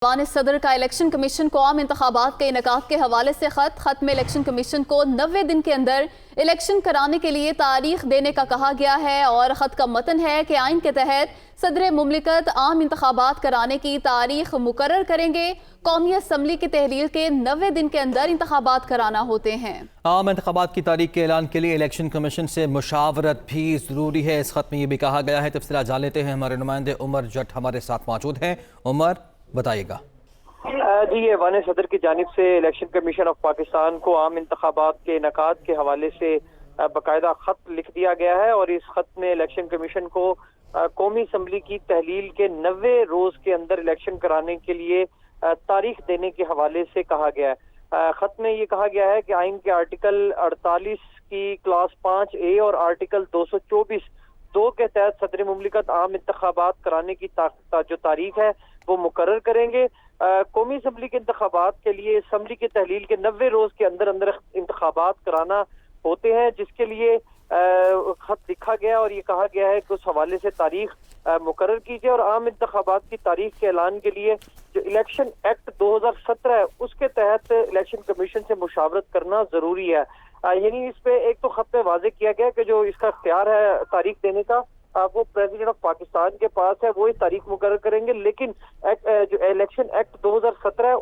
अफगान सदर का election commission को आम इंतखाबात के इनेकाद के हवाले से खत में इलेक्शन कमीशन को 90 दिन के अंदर इलेक्शन कराने के लिए तारीख देने का कहा गया है। और खत का मतन है कि आइन के तहत सदर मुमलिकत आम इंतखाबात कराने की तारीख मुकर्रर करेंगे। कौमी असम्बली की तहलील के 90 दिन के अंदर इंतखाबात कराना होते हैं। आम इंतखाबात की तारीख के ऐलान के लिए इलेक्शन कमीशन से मुशावरत भी ज़रूरी है। इस खत में ये भी कहा गया है। तफसीलात जान लेते हैं, हमारे नुमाइंदे उमर जट हमारे साथ मौजूद हैं। उमर, बताइएगा। जी, ये वाने सदर की जानिब से इलेक्शन कमीशन ऑफ पाकिस्तान को आम इंतखाबात के इनेकाद के हवाले से बाकायदा खत लिख दिया गया है। और इस खत में इलेक्शन कमीशन को कौमी असम्बली की तहलील के 90 रोज के अंदर इलेक्शन कराने के लिए तारीख देने के हवाले से कहा गया है। खत में ये कहा गया है कि आइन के आर्टिकल 48 की क्लास 5A और आर्टिकल 224(2) के तहत सदर मुमलिकत आम इंतखाबात कराने की जो तारीख है वो मुकर्रर करेंगे। कौमी असम्बली के इंतखाबात के लिए असम्बली के तहलील के 90 रोज के अंदर अंदर इंतखाबात कराना होते हैं, जिसके लिए खत लिखा गया और ये कहा गया है कि उस हवाले से तारीख मुकर्रर कीजिए। और आम इंतखाबात की तारीख के ऐलान के लिए जो इलेक्शन एक्ट 2017 है उसके तहत इलेक्शन कमीशन से मुशावरत करना जरूरी है। यानी इस पे एक तो खत में वाजे किया गया कि जो इसका इख्तियार है तारीख देने का वो प्रेसिडेंट ऑफ पाकिस्तान के पास है, वो ही तारीख मुकर्रर करेंगे। लेकिन जो इलेक्शन एक्ट 2017 है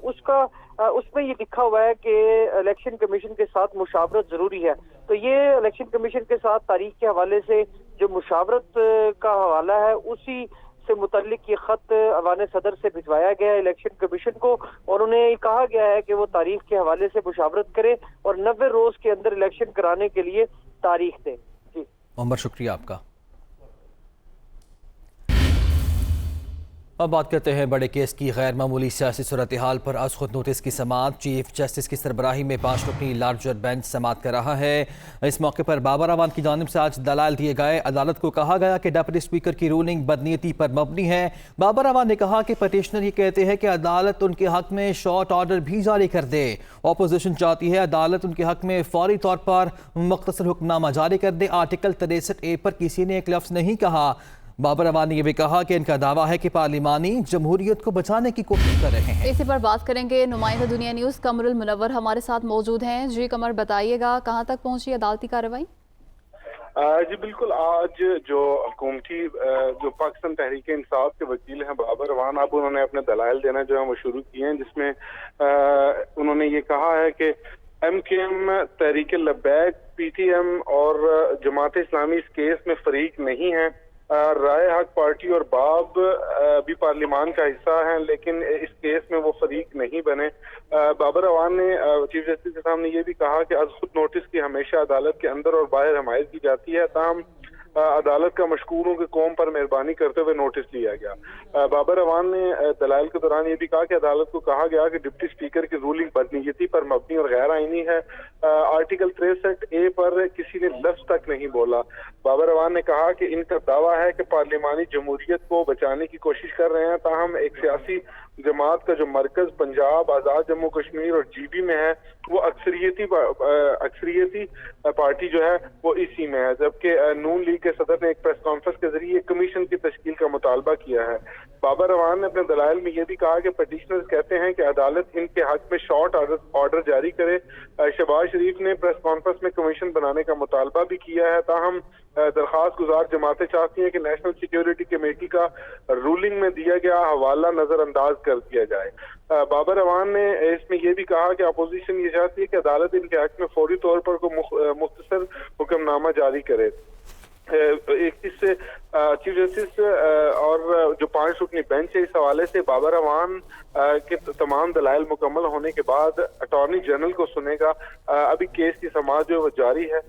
उसमें ये लिखा हुआ है कि इलेक्शन कमीशन के साथ मुशावरत जरूरी है। तो ये इलेक्शन कमीशन के साथ तारीख के हवाले से जो मुशावरत का हवाला है उसी से मुतल्लिक ये खत अवान सदर से भिजवाया गया है इलेक्शन कमीशन को। और उन्हें कहा गया है कि वो तारीख के हवाले से मुशावरत करें और 90 रोज के अंदर इलेक्शन कराने के लिए तारीख दें। जी उमर, शुक्रिया आपका। अब बात करते हैं बड़े केस की। गैर मामूली सियासी सूरत हाल पर आज खुद नोटिस की समाअत चीफ जस्टिस की सरबराही में 5 रुकनी लार्जर बेंच समाअत कर रहा है। इस मौके पर बाबर अवान की जानिब से आज दलाल दिए गए। अदालत को कहा गया कि डिप्टी स्पीकर की रूलिंग बदनीयती पर मबनी है। बाबर अवान ने कहा कि पटिशनर ये कहते हैं कि अदालत उनके हक में शॉर्ट ऑर्डर भी जारी कर दे। अपोजिशन चाहती है अदालत उनके हक में फौरी तौर पर मुख्तसर हुक्मनामा जारी कर दे। आर्टिकल 63A पर किसी ने एक लफ्ज़ नहीं कहा। बाबर अवान ने यह भी कहा कि इनका दावा है कि पार्लिमानी जमहूरियत को बचाने की कोशिश कर रहे हैं। इसी पर बात करेंगे। नुमाइंदा दुनिया न्यूज़ कमरुल मुनव्वर हमारे साथ मौजूद हैं। जी कमर, बताइएगा कहां तक पहुंची अदालती कार्रवाई? जी बिल्कुल, आज जो हुकूमती जो पाकिस्तान तहरीक इंसाफ के वकील हैं बाबर अवान, अब उन्होंने अपने दलाइल देना जो है वो शुरू किए हैं, जिसमें उन्होंने ये कहा है कि MKM, तहरीक लब्बैक, PTM और जमात इस्लामी इस केस में फरीक नहीं है। राय हक पार्टी और बाब भी पार्लिमान का हिस्सा हैं, लेकिन इस केस में वो फरीक नहीं बने। बाबर अवान ने चीफ जस्टिस के सामने ये भी कहा कि आज खुद नोटिस की हमेशा अदालत के अंदर और बाहर हमायत की जाती है, ताहम अदालत का मशकूरों के कौम पर मेहरबानी करते हुए नोटिस लिया गया। बाबर अवान ने दलाइल के दौरान ये भी कहा कि अदालत को कहा गया कि डिप्टी स्पीकर की रूलिंग बदनीयती पर मबनी और गैर आईनी है। आर्टिकल 63A पर किसी ने लफ्ज तक नहीं बोला। बाबर अवान ने कहा कि इनका दावा है कि पार्लिमानी जमहूरियत को बचाने की कोशिश कर रहे हैं, ताहम एक सियासी जमात का जो मरकज पंजाब, आज़ाद जम्मू कश्मीर और GB में है वो अक्सरियती पार्टी जो है वो इसी में है। जबकि नून लीग के सदर ने एक प्रेस कॉन्फ्रेंस के जरिए कमीशन की तश्कील का मुतालबा किया है। बाबर अवान ने अपने दलाइल में ये भी कहा कि पटिशनर्स कहते हैं कि अदालत इनके हक में शॉर्ट ऑर्डर जारी करे। शहबाज शरीफ ने प्रेस कॉन्फ्रेंस में कमीशन बनाने का मुतालबा भी किया है, ताहम दरखास्त गुजार जमातें चाहती हैं कि नेशनल सिक्योरिटी कमेटी का रूलिंग में दिया गया हवाला नजरअंदाज कर दिया जाए। बाबर अवान ने इसमें यह भी कहा कि अपोजिशन ये चाहती है कि अदालत इनके हक में फौरी तौर पर मुख्तसर हुक्मनामा जारी करे। इससे चीफ जस्टिस और जो 5 रुकनी बेंच है, इस हवाले से बाबर अवान के तमाम दलाइल मुकम्मल होने के बाद अटॉर्नी जनरल को सुनेगा। अभी केस की समाअत जो जारी है।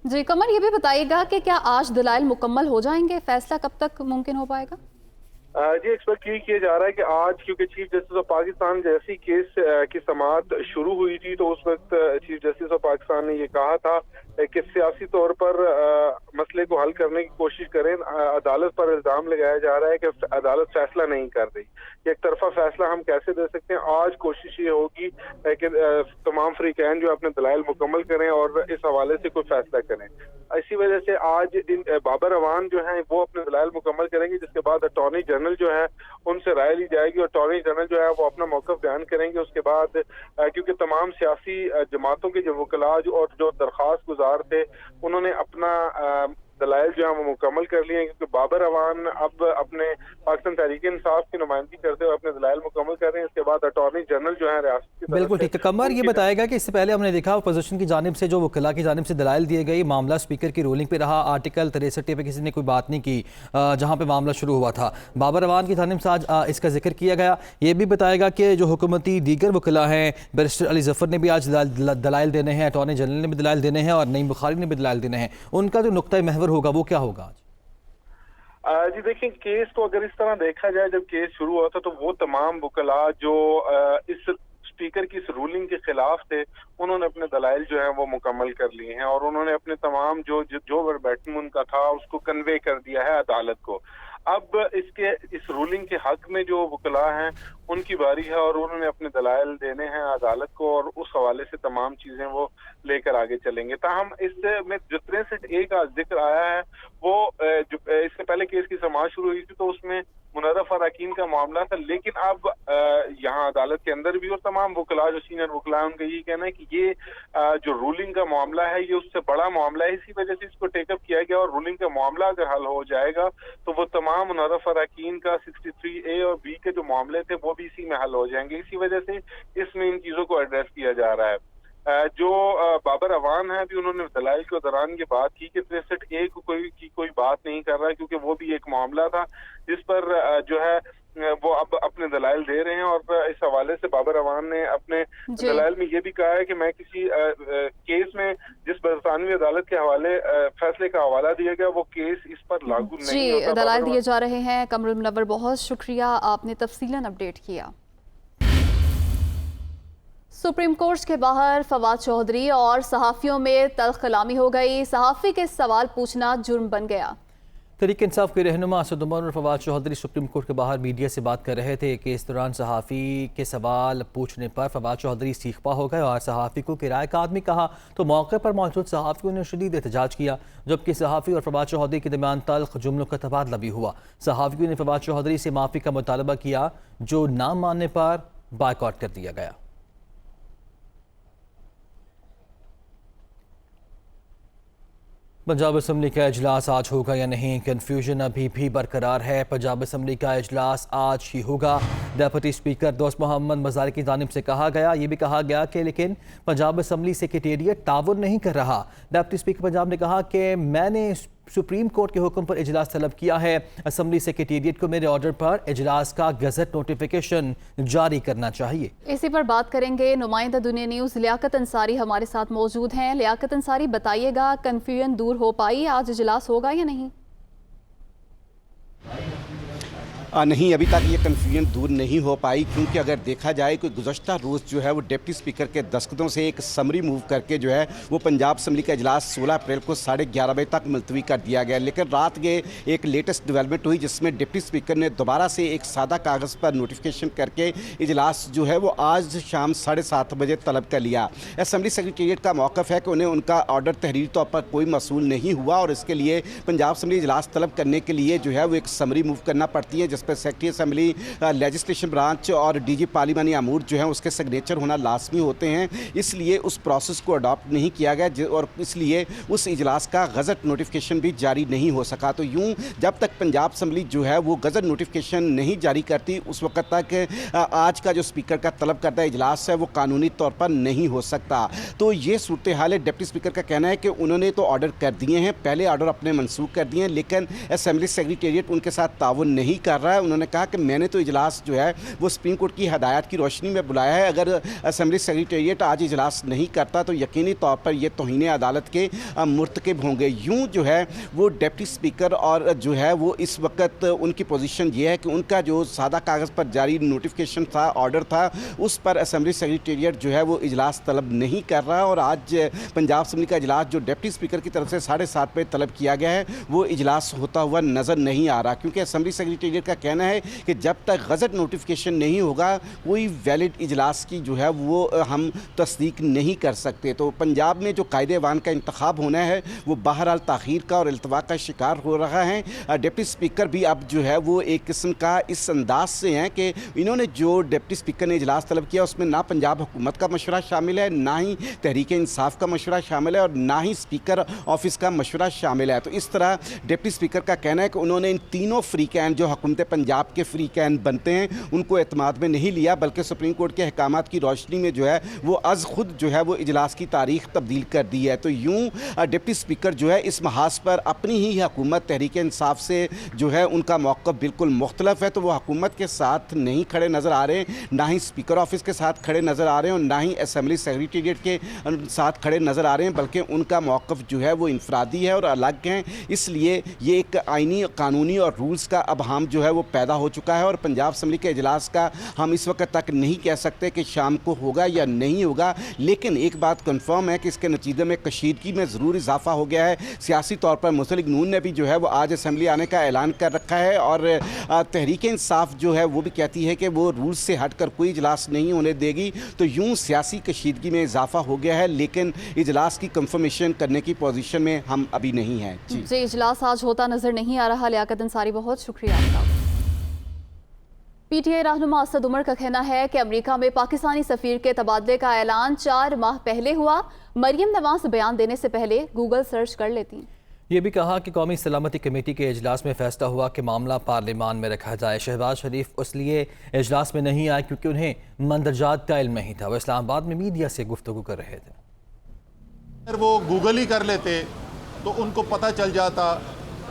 जी कमर, ये भी बताइएगा कि क्या आज दलाइल मुकम्मल हो जाएंगे? फैसला कब तक मुमकिन हो पाएगा? जी एक्सपेक्ट ये किया जा रहा है कि आज, क्योंकि चीफ जस्टिस ऑफ पाकिस्तान जैसी केस की समाअत शुरू हुई थी तो उस वक्त चीफ जस्टिस ऑफ पाकिस्तान ने ये कहा था कि सियासी तौर पर मसले को हल करने की कोशिश करें। अदालत पर इल्जाम लगाया जा रहा है कि अदालत फैसला नहीं कर रही। एक तरफा फैसला हम कैसे दे सकते हैं? आज कोशिश ये होगी कि तमाम फ्रीकैन जो अपने दलाइल मुकम्मल करें और इस हवाले से कोई फैसला करें। इसी वजह से आज बाबर अवान जो है वो अपने दलाइल मुकम्मल करेंगे, जिसके बाद अटॉर्नी जनरल जो है उनसे राय ली जाएगी और अटॉर्नी जनरल जो है वो अपना मौक़िफ़ बयान करेंगे। उसके बाद क्योंकि तमाम सियासी जमातों के जो वकला और जो दरख्वास्त गुजार थे उन्होंने अपना दलाइल जो है वो मुकम्मल कर लिए हैं, क्योंकि बाबर अवान अब अपने पाकिस्तान तहरीक इंसाफ की नुमाइंदगी करते हुए अपने दलाइल मुकम्मल कर रहे हैं। इसके बाद अटॉर्नी जनरल जो है रियासत की बिल्कुल ठीक है। कमर ये बताएगा कि इससे पहले हमने देखा अपोजिशन की जानिब से जो वकला की जानिब से दलाइल दिए गए, मामला स्पीकर की रूलिंग पे रहा, आर्टिकल 63 पे किसी ने कोई बात नहीं की जहाँ पे मामला शुरू हुआ था। बाबर अवान की जानिब से आज इसका जिक्र किया गया। ये भी बताएगा कि जो हुकूमती दीगर वकला हैं, बैरिस्टर अली जफर ने भी आज दलाइल देने हैं, अटॉर्नी जनरल ने भी दलाइल देने हैं और नईम बुखारी ने भी दलाइल देने हैं। उनका जो नुक्ता महवर होगा वो क्या होगा आज? जी देखिए, केस को अगर इस तरह देखा जाए, जब केस शुरू हुआ था तो वो तमाम वकला जो इस स्पीकर की इस रूलिंग के खिलाफ थे उन्होंने अपने दलाइल जो है वो मुकम्मल कर लिए हैं और उन्होंने अपने तमाम जो वर्बैटिम उनका था उसको कन्वे कर दिया है अदालत को। अब इस रूलिंग के हक में जो वकला हैं उनकी बारी है और उन्होंने अपने दलाइल देने हैं अदालत को और उस हवाले से तमाम चीजें वो लेकर आगे चलेंगे। ताहम इसमें जितने से एक जिक्र आया है वो इससे पहले केस की समाअत शुरू हुई थी तो उसमें मुनर्रफ अरकान का मामला था, लेकिन अब यहाँ अदालत के अंदर भी और तमाम वकला जो सीनियर वकला है उनका यही कहना है कि ये जो रूलिंग का मामला है ये उससे बड़ा मामला है, इसी वजह से इसको टेकअप किया गया और रूलिंग का मामला अगर हल हो जाएगा तो वो तमाम मुनर्रफ अरकान का 63A और B के जो मामले थे वो भी इसी में हल हो जाएंगे। इसी वजह से इसमें इन चीजों को एड्रेस किया जा रहा है। जो बाबर अवान है भी उन्होंने दलाइल के दौरान ये बात की कि 63A को कोई बात नहीं कर रहा है, क्योंकि वो भी एक मामला था जिस पर जो है वो अब अपने दलाइल दे रहे हैं और इस हवाले से बाबर अवान ने अपने दलाइल में ये भी कहा है कि मैं किसी केस में जिस बरतानवी अदालत के हवाले फैसले का हवाला दिया गया वो केस इस पर लागू नहीं होता। दलाइल दिए जा रहे हैं। कमरुल मुनव्वर, बहुत शुक्रिया, आपने तफसीलन अपडेट किया। सुप्रीम कोर्ट के बाहर फवाद चौधरी और सहाफ़ियों में तल्ख कलामी हो गई। सहाफ़ी के सवाल पूछना जुर्म बन गया। तहरीक इंसाफ के रहनुमा असद उमर और फवाद चौधरी सुप्रीम कोर्ट के बाहर मीडिया से बात कर रहे थे कि इस दौरान सहाफ़ी के सवाल पूछने पर फवाद चौधरी सीखपा हो गए और सहाफ़ी को किराए का आदमी कहा तो मौके पर मौजूद सहाफ़ियों ने शदीद एहतजाज किया, जबकि सहाफ़ी और फवाद चौधरी के दरमियान तल्ख जुमलों का तबादला भी हुआ। सहाफ़ियों ने फवाद चौधरी से माफ़ी का मुतालबा किया, जो ना मानने पर बायकॉट कर दिया गया। पंजाब असम्बली का इजलास आज होगा या नहीं, कन्फ्यूजन अभी भी बरकरार है। पंजाब असम्बली का इजलास आज ही होगा। डेप्यूटी स्पीकर दोस्त मोहम्मद मज़ारी की जानिब से कहा गया, ये भी कहा गया कि लेकिन पंजाब असम्बली सेक्रेटेरिएट ताउन नहीं कर रहा। डेप्यूटी स्पीकर पंजाब ने कहा कि मैंने सुप्रीम कोर्ट के हुक्म पर इजलास तलब किया है, असम्बली सेक्रेटेरिएट को मेरे ऑर्डर पर इजलास का गजट नोटिफिकेशन जारी करना चाहिए। इसी पर बात करेंगे। नुमाइंदा दुनिया न्यूज़ लियाकत अंसारी हमारे साथ मौजूद हैं। लियाकत अंसारी, बताइएगा कन्फ्यूजन दूर हो पाई, आज इजलास होगा या नहीं? नहीं, अभी तक ये कन्फ्यूजन दूर नहीं हो पाई, क्योंकि अगर देखा जाए कि गुज़श्ता रोज़ जो है वो डिप्टी स्पीकर के दस्तखतों से एक समरी मूव करके जो है वो पंजाब असम्बली का इजलास 16 अप्रैल को 11:30 बजे तक मुलतवी कर दिया गया। लेकिन रात के एक लेटेस्ट डेवलपमेंट हुई जिसमें डिप्टी स्पीकर ने दोबारा से एक सादा कागज़ पर नोटिफिकेशन करके इजलास जो है वो आज शाम 7:30 बजे तलब कर लिया। असम्बली सेक्रेटेरिएट का मौक़िफ़ है कि उन्हें उनका ऑर्डर तहरीरी तौर पर कोई मसूल नहीं हुआ और इसके लिए पंजाब असम्बली इजलास तलब करने के लिए जो है वो एक समरी मूव करना पड़ती है, जिस पर सेक्रेटरी असम्बली, लेजिस्लेशन ब्रांच और डीजी पार्लिमानी अमूर जो है उसके सिग्नेचर होना लाजमी होते हैं। इसलिए उस प्रोसेस को अडॉप्ट नहीं किया गया और इसलिए उस इजलास का गजट नोटिफिकेशन भी जारी नहीं हो सका। तो यूँ जब तक पंजाब असम्बली जो है वो गजट नोटिफिकेशन नहीं जारी करती उस वक्त तक आज का जो स्पीकर का तलब करता इजलास है वो कानूनी तौर पर नहीं हो सकता। तो ये सूरत हाल है। डिप्टी स्पीकर का कहना है कि उन्होंने तो ऑर्डर कर दिए हैं, पहले ऑर्डर अपने मनसूख कर दिए हैं, लेकिन असम्बली सेक्रेटेरिएट उनके साथ ताउन नहीं कर रहा रहा है। उन्होंने कहा कि मैंने तो इजलास जो है वो सुप्रीम कोर्ट की हदायत की रोशनी में बुलाया है। अगर असेंबली सेक्रेटेरिएट आज इजलास नहीं करता तो यकीनी तौर पर यह तौहीन अदालत के मुर्तकिब होंगे। यूं जो है वो डिप्टी स्पीकर और जो है वो इस वक्त उनकी पोजीशन ये है कि उनका जो सादा कागज़ पर जारी नोटिफिकेशन था, ऑर्डर था, उस पर असेंबली सेक्रेटेरिएट जो है वो इजलास तलब नहीं कर रहा। और आज पंजाब असेंबली का इजलास जो डिप्टी स्पीकर की तरफ से 7:30 पे तलब किया गया है वो इजलास होता हुआ नज़र नहीं आ रहा, क्योंकि असेंबली सेक्रेटेरिएट का कहना है कि जब तक गज़ट नोटिफिकेशन नहीं होगा कोई वैलिड इजलास की जो है वो हम तस्दीक नहीं कर सकते। तो पंजाब में जो कायदे-ए-वान का इंतखाब होना है वो बहरहाल ताख़ीर का और इल्तवा का शिकार हो रहा है। डिप्टी स्पीकर भी अब जो है वो एक किस्म का इस अंदाज से हैं कि इन्होंने जो डिप्टी स्पीकर ने इजलास तलब किया उसमें ना पंजाब हुकूमत का मशवरा शामिल है, ना ही तहरीक इंसाफ का मशवरा शामिल है और ना ही स्पीकर ऑफिस का मशवरा शामिल है। तो इस तरह डिप्टी स्पीकर का कहना है कि उन्होंने इन तीनों फ्रीकैन जो हुकूमत पंजाब के फ्रीकैन बनते हैं उनको एतमाद में नहीं लिया, बल्कि सुप्रीम कोर्ट के अहकामात की रोशनी में जो है वो अज खुद जो है वो इजलास की तारीख तब्दील कर दी है। तो यूँ डिप्टी स्पीकर जो है इस महाज पर अपनी ही हुकूमत तहरीक इंसाफ से जो है उनका मौक़िफ़ बिल्कुल मुख्तलिफ है। तो वो हुकूमत के साथ नहीं खड़े नज़र आ रहे हैं, ना ही स्पीकर ऑफिस के साथ खड़े नज़र आ रहे हैं और ना ही असेंबली सेक्रेटेरिएट के साथ खड़े नज़र आ रहे हैं, बल्कि उनका मौक़िफ़ जो है वो इनफरादी है और अलग हैं। इसलिए ये एक आइनी, कानूनी और रूल्स का अबहाम जो है वो पैदा हो चुका है और पंजाब असेंबली के इजलास का हम इस वक्त तक नहीं कह सकते कि शाम को होगा या नहीं होगा। लेकिन एक बात कन्फर्म है कि इसके नतीजे में कशीदगी में ज़रूर इजाफा हो गया है। सियासी तौर पर मुस्लिम लीग नून ने भी जो है वो आज असेंबली आने का ऐलान कर रखा है और तहरीक इंसाफ जो है वो भी कहती है कि वो रूल्स से हटकर कोई इजलास नहीं होने देगी। तो यूँ सियासी कशीदगी में इजाफा हो गया है, लेकिन इजलास की कंफर्मेशन करने की पोजीशन में हम अभी नहीं हैं। जी, इजलास आज होता नजर नहीं आ रहा। लियाकत अंसारी, बहुत शुक्रिया आपका। पीटीआई रहनुमा असद उमर का कहना है कि अमेरिका में पाकिस्तानी सफीर के तबादले का ऐलान 4 माह पहले हुआ। मरियम नवाज बयान देने से पहले गूगल सर्च कर लेती। ये भी कहा कि कौमी सलामती कमेटी के इजलास में फैसला हुआ कि मामला पार्लियामान में रखा जाए। शहबाज शरीफ इसलिए इजलास में नहीं आए क्योंकि उन्हें मंदरजात का इल्म नहीं था। वो इस्लामाबाद में मीडिया से गुफ्तगू कर रहे थे। अगर वो गूगल ही कर लेते तो उनको पता चल जाता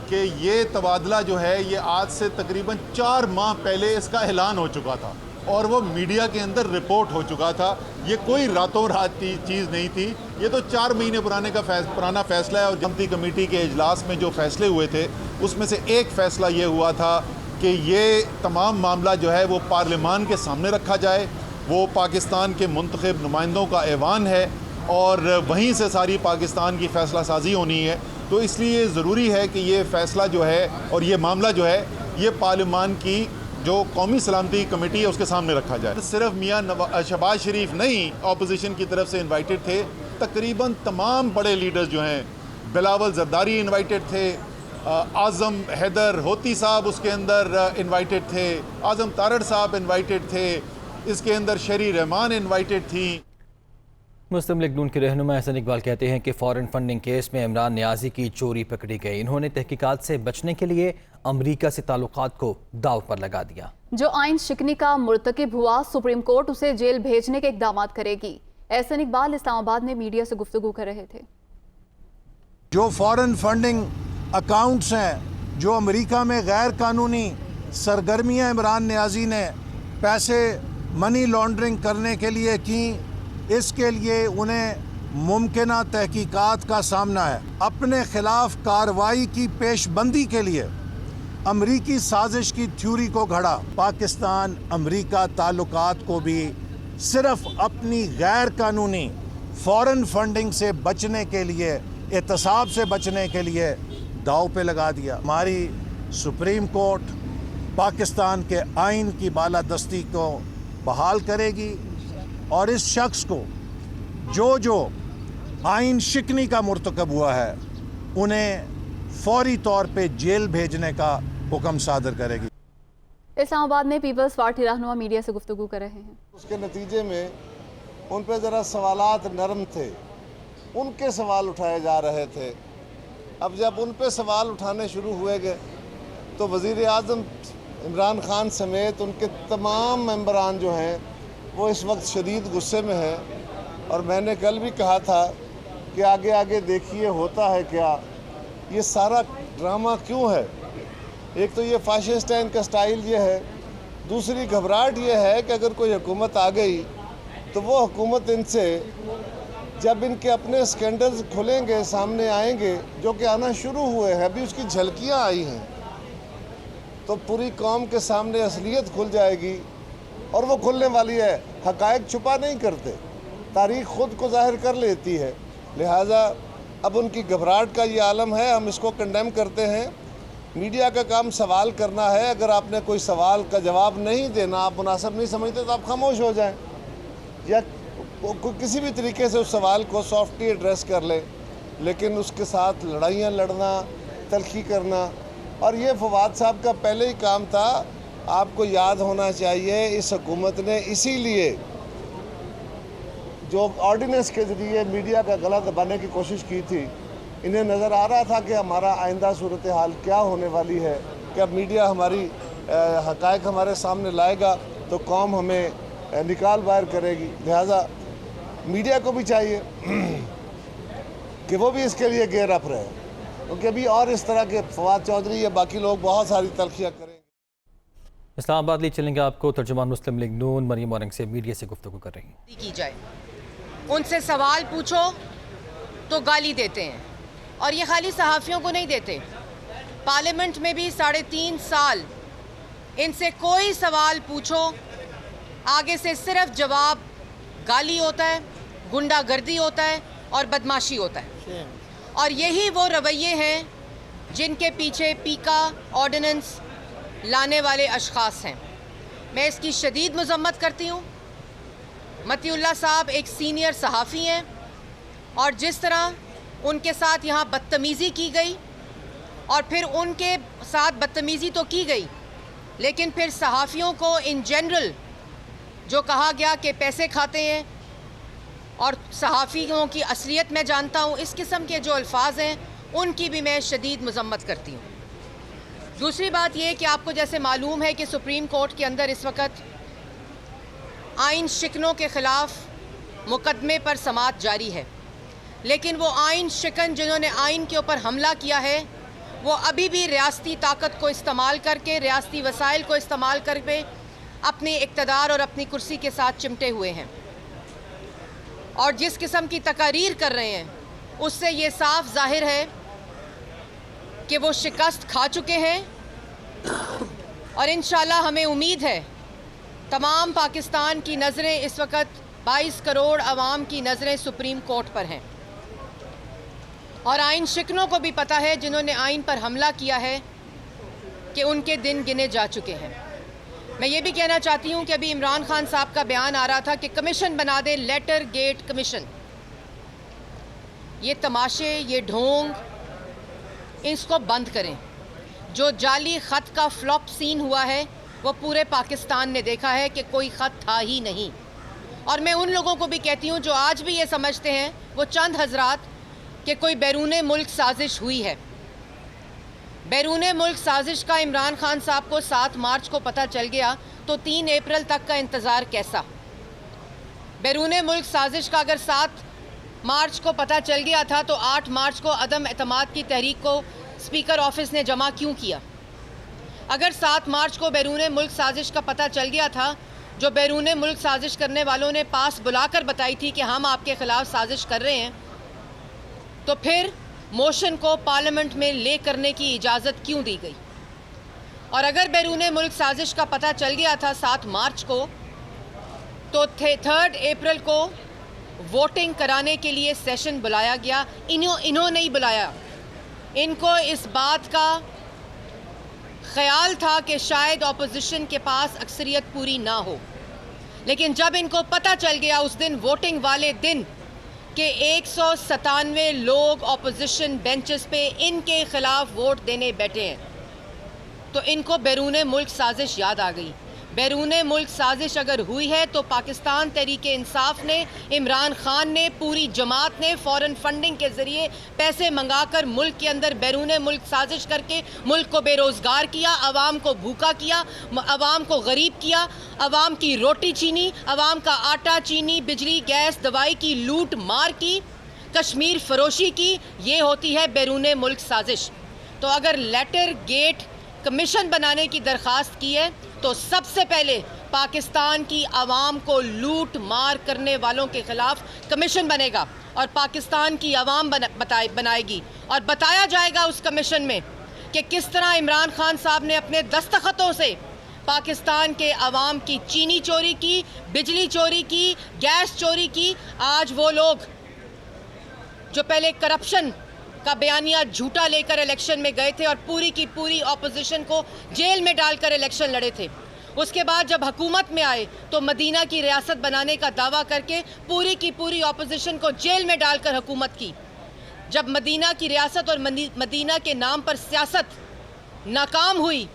कि ये तबादला जो है ये आज से तकरीबन 4 माह पहले इसका ऐलान हो चुका था और वो मीडिया के अंदर रिपोर्ट हो चुका था। ये कोई रातों रात की चीज़ नहीं थी, ये तो 4 महीने पुराना फैसला है। और सलामती कमेटी के इजलास में जो फैसले हुए थे उसमें से एक फ़ैसला ये हुआ था कि ये तमाम मामला जो है वो पार्लियामान के सामने रखा जाए। वो पाकिस्तान के मुंतखब नुमाइंदों का ऐवान है और वहीं से सारी पाकिस्तान की फ़ैसला साजी होनी है। तो इसलिए ज़रूरी है कि ये फ़ैसला जो है और ये मामला जो है ये पार्लियामान की जो कौमी सलामती कमेटी है उसके सामने रखा जाए। सिर्फ मियाँ शहबाज शरीफ नहीं अपोजिशन की तरफ से इनवाइटेड थे, तकरीबन तमाम बड़े लीडर्स जो हैं, बिलावल जरदारी इनवाइटेड थे, आज़म हैदर होती साहब उसके अंदर इनवाइटेड थे, आज़म तारड़ साहब इनवाइटेड थे, इसके अंदर शरी रहमान इनवाइटेड थी। मुस्लिम लीग नून के रहनुमा एहसन इकबाल कहते हैं कि फॉरेन फंडिंग केस में इमरान नियाजी की चोरी पकड़ी गई। इन्होंने तहकीकात से बचने के लिए अमरीका से ताल्लुकात को दाव पर लगा दिया। जो आइन शिकनी का मुर्तकिब हुआ, सुप्रीम कोर्ट उसे जेल भेजने के इकदाम करेगी। एहसन इकबाल इस्लामाबाद में मीडिया से गुफ्तगू कर रहे थे। जो फॉरेन फंडिंग अकाउंट्स हैं, जो अमेरिका में गैर कानूनी सरगर्मियाँ इमरान नियाजी ने पैसे मनी लॉन्ड्रिंग करने के लिए की, इसके लिए उन्हें मुमकिना तहकीकात का सामना है। अपने खिलाफ कार्रवाई की पेशबंदी के लिए अमरीकी साजिश की थ्योरी को घड़ा। पाकिस्तान अमरीका ताल्लुकात को भी सिर्फ अपनी गैर कानूनी फॉरेन फंडिंग से बचने के लिए, एहतसाब से बचने के लिए दाव पे लगा दिया। हमारी सुप्रीम कोर्ट पाकिस्तान के आइन की बालादस्ती को बहाल करेगी और इस शख्स को जो आइन शिकनी का मुर्तकब हुआ है उन्हें फौरी तौर पे जेल भेजने का हुक्म सादर करेगी। इस्लामाबाद में पीपल्स पार्टी रहनुमा मीडिया से गुफ्तगू कर रहे हैं। उसके नतीजे में उन पर ज़रा सवालात नरम थे, उनके सवाल उठाए जा रहे थे। अब जब उन पर सवाल उठाने शुरू हुए गए तो वज़ीर आज़म इमरान खान समेत उनके तमाम मेंबरान जो हैं वो इस वक्त शदीद गुस्से में हैं। और मैंने कल भी कहा था कि आगे आगे देखिए होता है क्या, ये सारा ड्रामा क्यों है। एक तो ये फाशिस्ट है, इनका स्टाइल ये है। दूसरी घबराहट ये है कि अगर कोई हुकूमत आ गई तो वो हुकूमत इनसे जब इनके अपने स्कैंडल्स खुलेंगे, सामने आएंगे, जो कि आना शुरू हुए हैं, अभी उसकी झलकियाँ आई हैं, तो पूरी कौम के सामने असलियत खुल जाएगी और वो खुलने वाली है। हक़ाइक़ छुपा नहीं करते, तारीख़ ख़ुद को ज़ाहिर कर लेती है। लिहाजा अब उनकी घबराहट का ये आलम है, हम इसको कंडेम करते हैं। मीडिया का काम सवाल करना है। अगर आपने कोई सवाल का जवाब नहीं देना, आप मुनासिब नहीं समझते, तो आप खामोश हो जाएं या किसी भी तरीके से उस सवाल को सॉफ्टली एड्रेस कर लें। लेकिन उसके साथ लड़ाइयाँ लड़ना, तलखी करना, और ये फवाद साहब का पहले ही काम था। आपको याद होना चाहिए, इस हुकूमत ने इसीलिए जो ऑर्डिनेंस के ज़रिए मीडिया का गला दबाने की कोशिश की थी, इन्हें नज़र आ रहा था कि हमारा आइंदा सूरत हाल क्या होने वाली है, कि अब मीडिया हमारी हक़ाइक़ हमारे सामने लाएगा तो कौम हमें निकाल बाहर करेगी। लिहाजा मीडिया को भी चाहिए कि वो भी इसके लिए गेयर अप रहे, क्योंकि अभी और इस तरह के फवाद चौधरी या बाकी लोग बहुत सारी तलखियाँ करेंगे। इस्लामाबाद ले चलेंगे आपको तर्जुमान मुस्लिम लीग नून मरियम औरंगज़ेब मीडिया से गुफ्तगू कर रही हैं। की जाए, उनसे सवाल पूछो तो गाली देते हैं, और ये खाली सहाफ़ियों को नहीं देते। पार्लियामेंट में भी 3.5 साल इनसे कोई सवाल पूछो, आगे से सिर्फ जवाब गाली होता है, गुंडागर्दी होता है और बदमाशी होता है। और यही वो रवैये हैं जिनके पीछे पीका ऑर्डिनेंस लाने वाले अशख़ास हैं। मैं इसकी शदीद मज़म्मत करती हूँ। मतीउल्लाह साहब एक सीनियर सहाफ़ी हैं, और जिस तरह उनके साथ यहाँ बदतमीज़ी की गई, और फिर उनके साथ बदतमीज़ी तो की गई, लेकिन फिर सहाफ़ियों को इन जनरल जो कहा गया कि पैसे खाते हैं, और सहाफ़ियों की असलियत मैं जानता हूँ, इस किस्म के जो अल्फाज हैं उनकी भी मैं शदीद मज़म्मत करती हूँ। दूसरी बात यह कि आपको जैसे मालूम है कि सुप्रीम कोर्ट के अंदर इस वक्त आइन शिकनों के ख़िलाफ़ मुकदमे पर समाअत जारी है, लेकिन वो आइन शिकन जिन्होंने आइन के ऊपर हमला किया है, वो अभी भी रियासती ताकत को इस्तेमाल करके, रियासती वसाइल को इस्तेमाल करके अपनी इक़्तिदार और अपनी कुर्सी के साथ चिमटे हुए हैं। और जिस किस्म की तकारीर कर रहे हैं, उससे ये साफ ज़ाहिर है कि वो शिकस्त खा चुके हैं। और इंशाअल्लाह हमें उम्मीद है, तमाम पाकिस्तान की नज़रें इस वक्त 22 करोड़ आवाम की नज़रें सुप्रीम कोर्ट पर हैं, और आइन शिकनों को भी पता है जिन्होंने आइन पर हमला किया है कि उनके दिन गिने जा चुके हैं। मैं ये भी कहना चाहती हूँ कि अभी इमरान खान साहब का बयान आ रहा था कि कमीशन बना दे, लेटर गेट कमीशन। ये तमाशे, ये ढोंग, इसको बंद करें। जो जाली ख़त का फ्लॉप सीन हुआ है वो पूरे पाकिस्तान ने देखा है कि कोई ख़त था ही नहीं। और मैं उन लोगों को भी कहती हूँ जो आज भी ये समझते हैं, वो चंद हजरात, कि कोई बैरूने मुल्क साजिश हुई है। बैरूने मुल्क साजिश का इमरान खान साहब को 7 मार्च को पता चल गया, तो 3 अप्रैल तक का इंतज़ार कैसा? बैरूने मुल्क साजिश का अगर 7 मार्च को पता चल गया था, तो 8 मार्च को अदम एतमाद की तहरीक को स्पीकर ऑफिस ने जमा क्यों किया? अगर 7 मार्च को बैरूने मुल्क साजिश का पता चल गया था, जो बैरूने मुल्क साजिश करने वालों ने पास बुलाकर बताई थी कि हम आपके ख़िलाफ़ साजिश कर रहे हैं, तो फिर मोशन को पार्लियामेंट में ले करने की इजाज़त क्यों दी गई? और अगर बैरूने मुल्क साजिश का पता चल गया था 7 मार्च को, तो 3 अप्रैल को वोटिंग कराने के लिए सेशन बुलाया गया। इन्होंने ही बुलाया। इनको इस बात का ख्याल था कि शायद अपोजिशन के पास अक्सरियत पूरी ना हो, लेकिन जब इनको पता चल गया उस दिन वोटिंग वाले दिन कि 197 लोग अपोजिशन बेंचेस पे इनके खिलाफ वोट देने बैठे हैं, तो इनको बैरूने मुल्क साजिश याद आ गई। बैरूने मुल्क साजिश अगर हुई है तो पाकिस्तान तहरीके इंसाफ ने, इमरान खान ने, पूरी जमात ने फॉरेन फंडिंग के ज़रिए पैसे मंगाकर मुल्क के अंदर बैरूने मुल्क साजिश करके मुल्क को बेरोज़गार किया, आवाम को भूखा किया, आवाम को गरीब किया, आवाम की रोटी छीनी, आवाम का आटा चीनी, बिजली, गैस, दवाई की लूट मार की, कश्मीर फरोशी की। ये होती है बैरूने मुल्क साजिश। तो अगर लेटर गेट कमीशन बनाने की दरख्वास्त की है, तो सबसे पहले पाकिस्तान की आवाम को लूट मार करने वालों के खिलाफ कमीशन बनेगा और पाकिस्तान की आवाम बनाएगी और बताया जाएगा उस कमीशन में कि किस तरह इमरान खान साहब ने अपने दस्तखतों से पाकिस्तान के आवाम की चीनी चोरी की, बिजली चोरी की, गैस चोरी की। आज वो लोग जो पहले करप्शन का बयानिया झूठा लेकर इलेक्शन में गए थे और पूरी की पूरी ऑपोजिशन को जेल में डालकर इलेक्शन लड़े थे, उसके बाद जब हुकूमत में आए तो मदीना की रियासत बनाने का दावा करके पूरी की पूरी ऑपोजिशन को जेल में डालकर हुकूमत की। जब मदीना की रियासत और मदीना के नाम पर सियासत नाकाम हुई,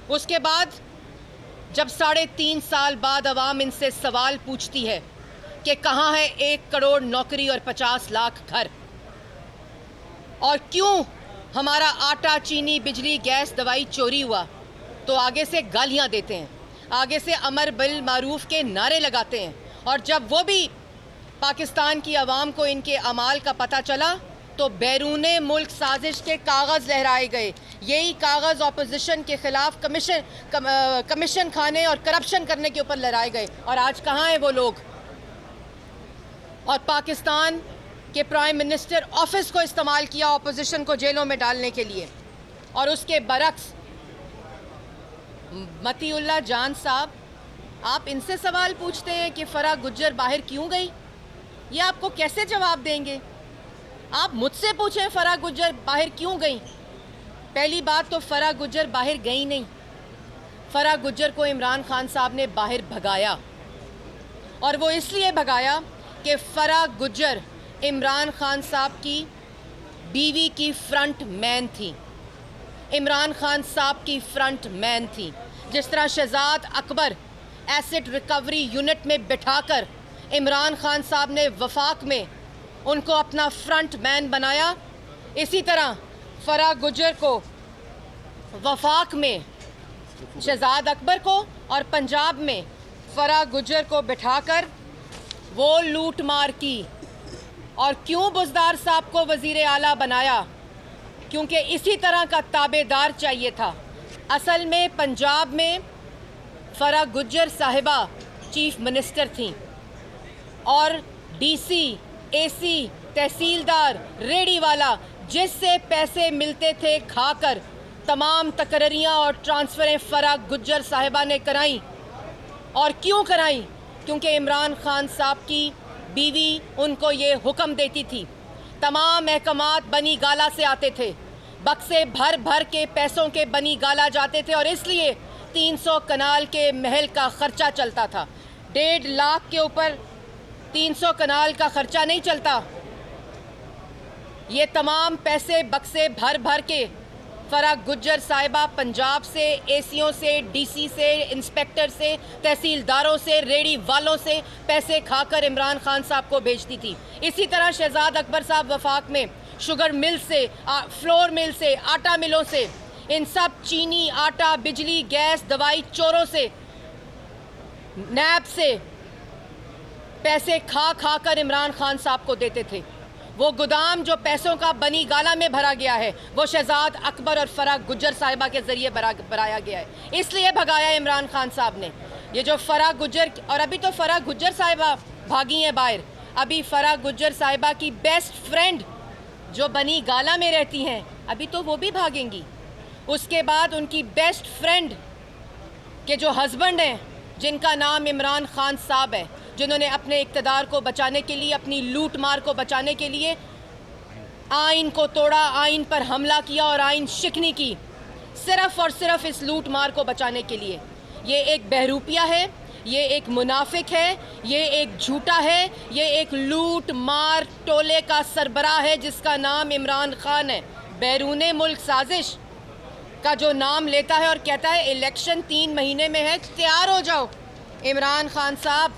उसके बाद जब 3.5 साल बाद अवाम इनसे सवाल पूछती है कि कहाँ है 1 करोड़ नौकरी और 50 लाख घर, और क्यों हमारा आटा, चीनी, बिजली, गैस, दवाई चोरी हुआ, तो आगे से गालियां देते हैं, आगे से अमर बिल मारूफ के नारे लगाते हैं। और जब वो भी पाकिस्तान की आवाम को इनके अमाल का पता चला तो बैरूने मुल्क साजिश के कागज़ लहराए गए। यही कागज़ ऑपोजिशन के ख़िलाफ़ कमीशन खाने और करप्शन करने के ऊपर लहराए गए। और आज कहाँ हैं वो लोग? और पाकिस्तान के प्राइम मिनिस्टर ऑफिस को इस्तेमाल किया ऑपोजिशन को जेलों में डालने के लिए। और उसके बरक्स मतीउल्लाह जान साहब, आप इनसे सवाल पूछते हैं कि फराह गुज्जर बाहर क्यों गई? ये आपको कैसे जवाब देंगे? आप मुझसे पूछें फराह गुज्जर बाहर क्यों गई। पहली बात तो फराह गुज्जर बाहर गई नहीं, फराह गुज्जर को इमरान खान साहब ने बाहर भगाया, और वो इसलिए भगाया कि फराह गुज्जर इमरान खान साहब की बीवी की फ्रंट मैन थी, इमरान खान साहब की फ्रंट मैन थी। जिस तरह Shahzad Akbar asset recovery unit में बिठाकर इमरान खान साहब ने वफाक में उनको अपना फ्रंट मैन बनाया, इसी तरह फराह गुज्जर को वफाक में शहजाद अकबर को और पंजाब में फराह गुज्जर को बिठाकर वो लूट मार की। और क्यों बुज़दार साहब को वज़ीर आला बनाया? क्योंकि इसी तरह का ताबेदार चाहिए था। असल में पंजाब में फराह गुज्जर साहिबा चीफ मिनिस्टर थीं और डीसी, एसी, तहसीलदार, रेडी वाला जिससे पैसे मिलते थे खाकर तमाम तकरीरियाँ और ट्रांसफ़रें फराह गुज्जर साहिबा ने कराई। और क्यों कराई? क्योंकि इमरान खान साहब की बीवी उनको ये हुक्म देती थी। तमाम महकमात बनी गाला से आते थे, बक्से भर भर के पैसों के बनी गाला जाते थे, और इसलिए 300 कनाल के महल का ख़र्चा चलता था। 1.5 लाख के ऊपर 300 कनाल का ख़र्चा नहीं चलता। ये तमाम पैसे बक्से भर भर के फराह गुज्जर साहिबा पंजाब से, एसीओं से, डीसी से, इंस्पेक्टर से, तहसीलदारों से, रेडी वालों से पैसे खाकर इमरान खान साहब को भेजती थी। इसी तरह शहजाद अकबर साहब वफाक में शुगर मिल से, फ्लोर मिल से, आटा मिलों से, इन सब चीनी, आटा, बिजली, गैस, दवाई चोरों से, नैब से पैसे खा खा कर इमरान खान साहब को देते थे। वो गोदाम जो पैसों का बनी गाला में भरा गया है वो शहजाद अकबर और फराह गुज्जर साहिबा के ज़रिए भराया गया है। इसलिए भगाया इमरान खान साहब ने। ये जो फराह गुज्जर, और अभी तो फराह गुज्जर साहिबा भागी हैं बाहर, अभी फराह गुज्जर साहिबा की बेस्ट फ्रेंड जो बनी गाला में रहती हैं अभी तो वो भी भागेंगी। उसके बाद उनकी बेस्ट फ्रेंड के जो हस्बैंड हैं जिनका नाम इमरान खान साहब है, जिन्होंने अपने इक़्तिदार को बचाने के लिए, अपनी लूट मार को बचाने के लिए आइन को तोड़ा, आइन पर हमला किया और आइन शिकनी की, सिर्फ़ और सिर्फ इस लूट मार को बचाने के लिए। ये एक बहरूपिया है, ये एक मुनाफिक है, ये एक झूठा है, ये एक लूट मार टोले का सरबराह है जिसका नाम इमरान खान है। बैरूने मुल्क साजिश का जो नाम लेता है और कहता है इलेक्शन 3 महीने में है, तैयार हो जाओ। इमरान खान साहब,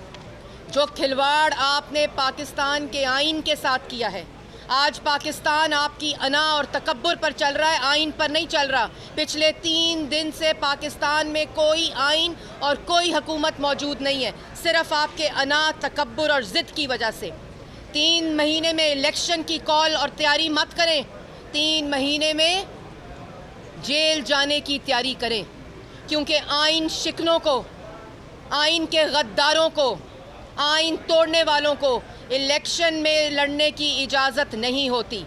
जो खिलवाड़ आपने पाकिस्तान के आइन के साथ किया है, आज पाकिस्तान आपकी अना और तकब्बुर पर चल रहा है, आइन पर नहीं चल रहा। पिछले 3 दिन से पाकिस्तान में कोई आइन और कोई हुकूमत मौजूद नहीं है, सिर्फ आपके अना, तकब्बुर और ज़िद की वजह से। 3 महीने में इलेक्शन की कॉल और तैयारी मत करें। 3 महीने में जेल जाने की तैयारी करें, क्योंकि आइन शिकनों को, आइन के गद्दारों को, आइन तोड़ने वालों को इलेक्शन में लड़ने की इजाज़त नहीं होती।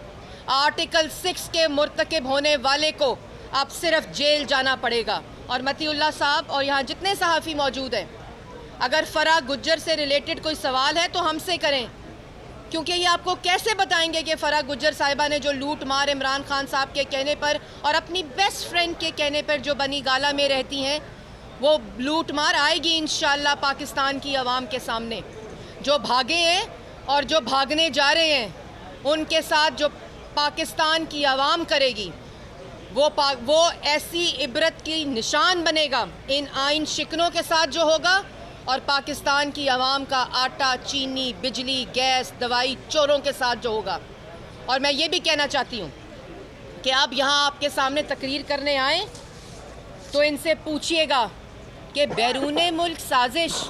आर्टिकल 6 के मुर्तकिब होने वाले को अब सिर्फ जेल जाना पड़ेगा। और मतीउल्लाह साहब और यहाँ जितने सहाफ़ी मौजूद हैं, अगर फराह गुज्जर से रिलेटेड कोई सवाल है तो हमसे करें, क्योंकि ये आपको कैसे बताएंगे कि फराह गुज्जर साहिबा ने जो लूट मार इमरान खान साहब के कहने पर और अपनी बेस्ट फ्रेंड के कहने पर जो बनी गाला में रहती हैं, वो लूट मार आएगी इंशाअल्लाह पाकिस्तान की आवाम के सामने। जो भागे हैं और जो भागने जा रहे हैं, उनके साथ जो पाकिस्तान की आवाम करेगी वो ऐसी इबरत की निशान बनेगा इन आइन शिकनों के साथ जो होगा, और पाकिस्तान की आवाम का आटा, चीनी, बिजली, गैस, दवाई चोरों के साथ जो होगा। और मैं ये भी कहना चाहती हूँ कि आप यहाँ आपके सामने तकरीर करने आए तो इनसे पूछिएगा कि बैरूने मुल्क साजिश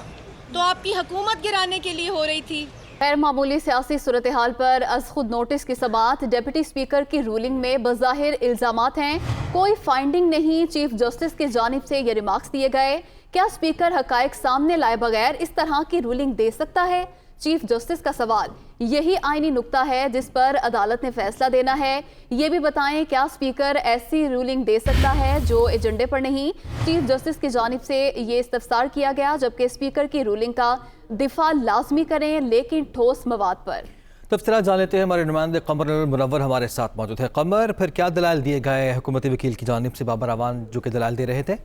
तो आपकी हुकूमत गिराने के लिए हो रही थी। गैर मामूली सियासी सूरत हाल पर अज खुद नोटिस की समाअत। डिप्टी स्पीकर की रूलिंग में बज़ाहिर इल्जामात हैं, कोई फाइंडिंग नहीं। चीफ जस्टिस की जानिब से ये रिमार्क्स दिए गए। क्या स्पीकर हकायक सामने लाए बगैर इस तरह की रूलिंग दे सकता है? चीफ जस्टिस का सवाल। यही आईनी नुक्ता है जिस पर अदालत ने फैसला देना है। ये भी बताएं, क्या स्पीकर ऐसी रूलिंग दे सकता है जो एजेंडे पर नहीं? चीफ जस्टिस की जानिब से ये इस्तफसार किया गया, जबकि स्पीकर की रूलिंग का दिफा लाजमी करें लेकिन ठोस मवाद पर। तफसीलात जान लेते हैं, हमारे नुमाइंदे कमर मुनव्वर हमारे साथ मौजूद है। कमर, फिर क्या दलाल दिए गए हुकूमती वकील की जानिब से बाबर अवान जो कि दलाल दे रहे थे?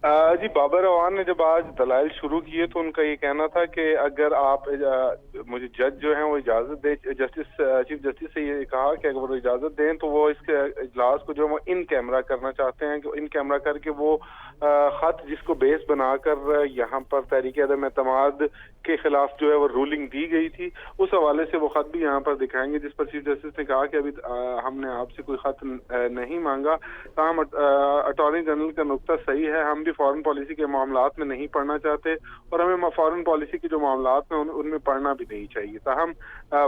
जी, बाबर अवान ने जब आज दलाइल शुरू किए तो उनका ये कहना था कि अगर आप मुझे जज जो हैं वो इजाज़त दे, चीफ जस्टिस से ये कहा कि अगर वो इजाज़त दें तो वो इसके इजलास को जो वो इन कैमरा करना चाहते हैं, कि इन कैमरा करके वो खत जिसको बेस बनाकर यहाँ पर तहरीक अदम एतमाद के खिलाफ जो है वो रूलिंग दी गई थी, उस हवाले से वो खत भी यहाँ पर दिखाएंगे, जिस पर चीफ जस्टिस ने कहा कि अभी हमने आपसे कोई खत नहीं मांगा। ताहम अटॉर्नी जनरल का नुक्ता सही है, हम भी फॉरेन पॉलिसी के मामलात में नहीं पढ़ना चाहते और हमें फॉरेन पॉलिसी के जो मामलात में उनमें पढ़ना भी नहीं चाहिए। ताहम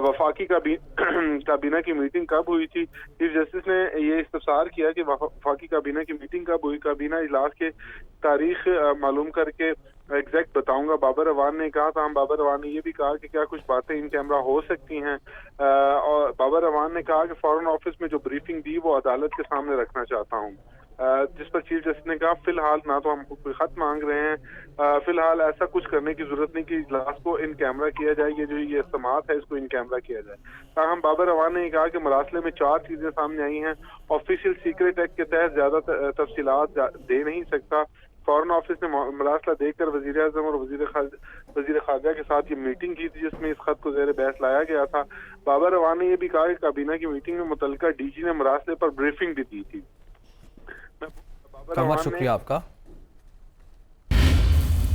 वफाकी काबीना की मीटिंग कब हुई थी? चीफ जस्टिस ने ये इस्तफसार किया कि वफाकी काबीना की मीटिंग कब हुई, काबीना इजलास के तारीख मालूम करके एग्जैक्ट बताऊंगा। बाबर अवान ने कहा था। हम बाबर अवान ने ये भी कहा कि क्या कुछ बातें इन कैमरा हो सकती हैं, और बाबर अवान ने कहा कि फॉरेन ऑफिस में जो ब्रीफिंग दी वो अदालत के सामने रखना चाहता हूँ, जिस पर चीफ जस्टिस ने कहा फिलहाल ना तो हम कोई खत मांग रहे हैं, फिलहाल ऐसा कुछ करने की जरूरत नहीं कि इजलास को इन कैमरा किया जाए, ये जो ये समाअत है इसको इन कैमरा किया जाए। ताहम बाबर अवान ने कहा कि मरासले में 4 चीजें सामने आई हैं। ऑफिशियल सीक्रेट एक्ट के तहत ज्यादा तफसीलात दे नहीं सकता। फॉरेन ऑफिस ने मरासला देखकर वजीर आजम और वजीर खारजा के साथ ये मीटिंग की थी जिसमें इस खत को ज़ेर बहस लाया गया था। बाबर अवान ने यह भी कहा कि काबीना की मीटिंग में मुतल्लिका डीजी ने मरासले पर ब्रीफिंग भी दी थी। शुक्रिया आपका।